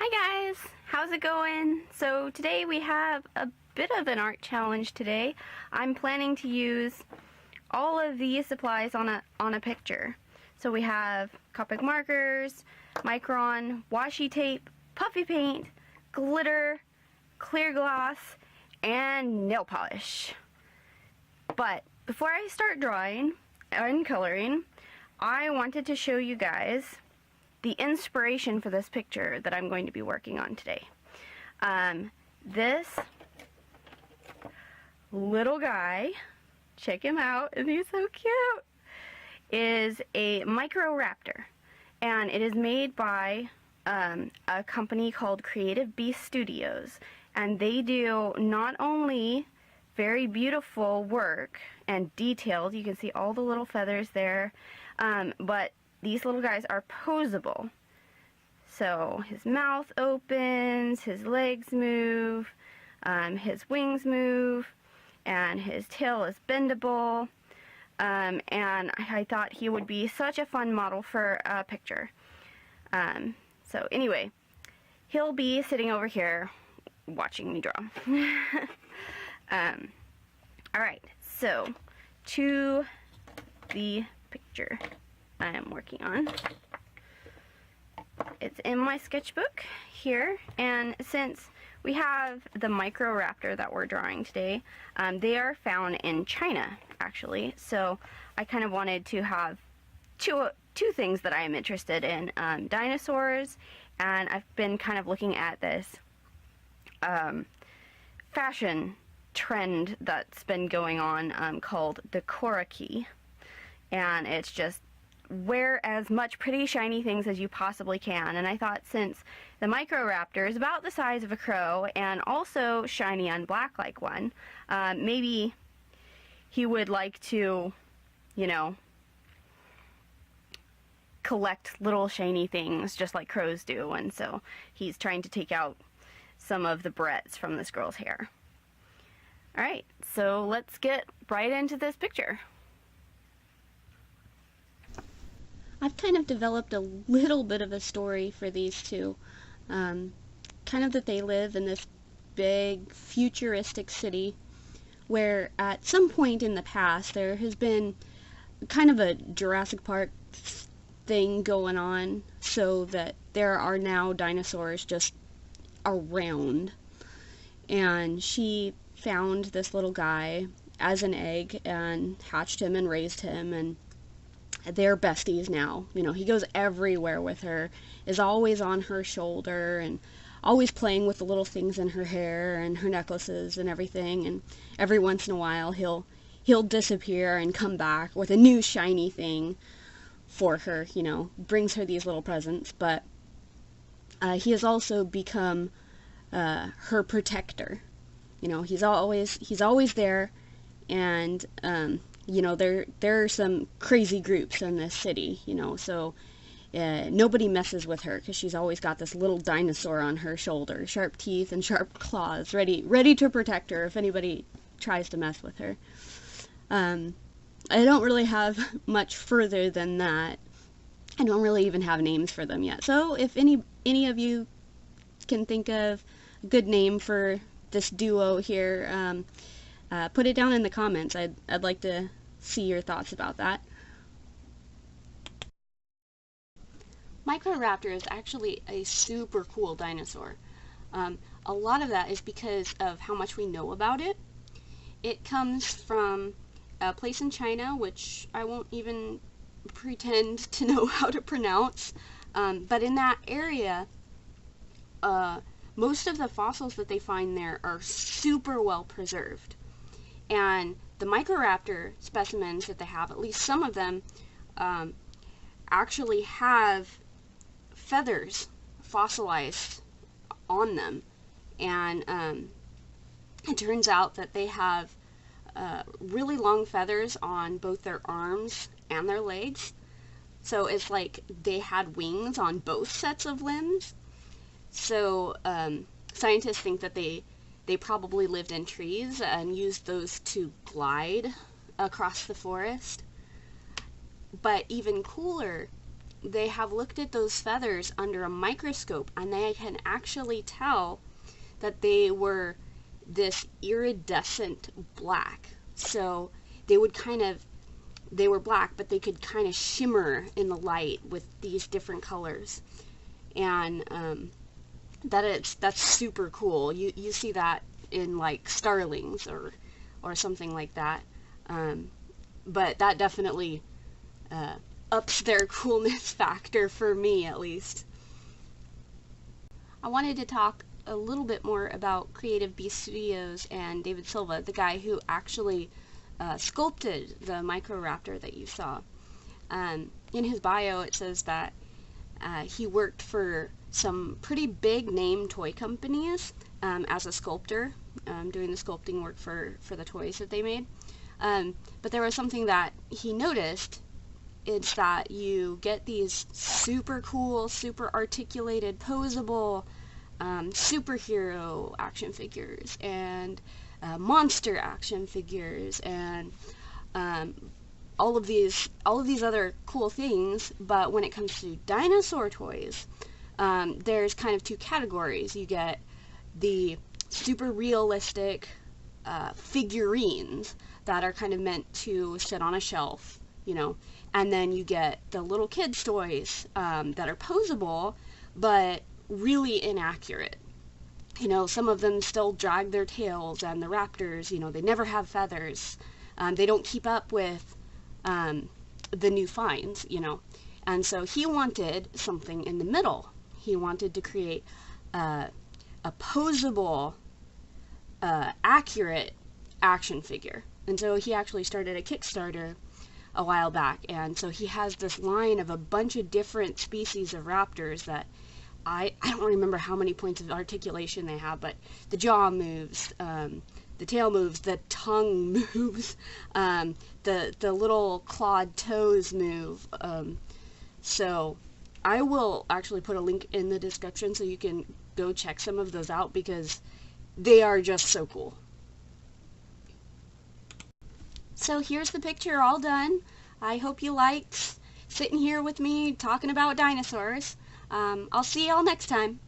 Hi guys, how's it going? So today we have a bit of an art challenge today. I'm planning to use all of these supplies on a picture. So we have Copic markers, Micron, washi tape, puffy paint, glitter, clear gloss, and nail polish. But before I start drawing and coloring, I wanted to show you guys the inspiration for this picture that I'm going to be working on today. This little guy, check him out, and he's so cute, is a Microraptor, and it is made by a company called Creative Beast Studios, and they do not only very beautiful work and detailed, you can see all the little feathers there, but these little guys are posable. So his mouth opens, his legs move, his wings move, and his tail is bendable. And I thought he would be such a fun model for a picture. So anyway, he'll be sitting over here watching me draw. Alright, so to the picture I am working on. It's in my sketchbook here, and since we have the Microraptor that we're drawing today, they are found in China, actually, so I kind of wanted to have two things that I am interested in, dinosaurs, and I've been kind of looking at this fashion trend that's been going on called the Koraki, and it's just wear as much pretty shiny things as you possibly can. And I thought, since the Microraptor is about the size of a crow and also shiny on black like one, maybe he would like to, you know, collect little shiny things just like crows do, and so he's trying to take out some of the barrettes from this girl's hair. Alright, so let's get right into this picture. I've kind of developed a little bit of a story for these two. Kind of that they live in this big futuristic city where at some point in the past there has been kind of a Jurassic Park thing going on, so that there are now dinosaurs just around. And she found this little guy as an egg and hatched him and raised him, and they're besties now. You know, he goes everywhere with her, is always on her shoulder, and always playing with the little things in her hair and her necklaces and everything. And every once in a while he'll disappear and come back with a new shiny thing for her, you know, brings her these little presents. But he has also become her protector. You know, he's always there, and you know, there are some crazy groups in this city, you know, so nobody messes with her because she's always got this little dinosaur on her shoulder, sharp teeth and sharp claws, ready to protect her if anybody tries to mess with her. I don't really have much further than that. I don't really even have names for them yet. So if any of you can think of a good name for this duo here, put it down in the comments. I'd like to see your thoughts about that. Microraptor is actually a super cool dinosaur. A lot of that is because of how much we know about it. It comes from a place in China, which I won't even pretend to know how to pronounce, but in that area, most of the fossils that they find there are super well preserved. And the Microraptor specimens that they have, at least some of them, actually have feathers fossilized on them. And it turns out that they have really long feathers on both their arms and their legs. So it's like they had wings on both sets of limbs. So scientists think that they probably lived in trees and used those to glide across the forest. But even cooler they have looked at those feathers under a microscope, and they can actually tell that they were this iridescent black. So they were black, but they could kind of shimmer in the light with these different colors. And that's super cool. You see that in like starlings or something like that. But that definitely ups their coolness factor for me, at least. I wanted to talk a little bit more about Creative Beast Studios and David Silva, the guy who actually sculpted the Microraptor that you saw. In his bio it says that he worked for some pretty big name toy companies as a sculptor, doing the sculpting work for the toys that they made. But there was something that he noticed. It's that you get these super cool, super articulated, posable superhero action figures and monster action figures and all of these other cool things. But when it comes to dinosaur toys, there's kind of two categories. You get the super realistic figurines that are kind of meant to sit on a shelf, you know, and then you get the little kids' toys that are posable but really inaccurate. You know, some of them still drag their tails, and the raptors, you know, they never have feathers. They don't keep up with the new finds, you know. And so he wanted something in the middle. He wanted to create a posable, accurate action figure. And so he actually started a Kickstarter a while back, and so he has this line of a bunch of different species of raptors that I don't remember how many points of articulation they have, but the jaw moves, the tail moves, the tongue moves, the little clawed toes move. So I will actually put a link in the description so you can go check some of those out, because they are just so cool. So here's the picture all done. I hope you liked sitting here with me talking about dinosaurs. I'll see y'all next time.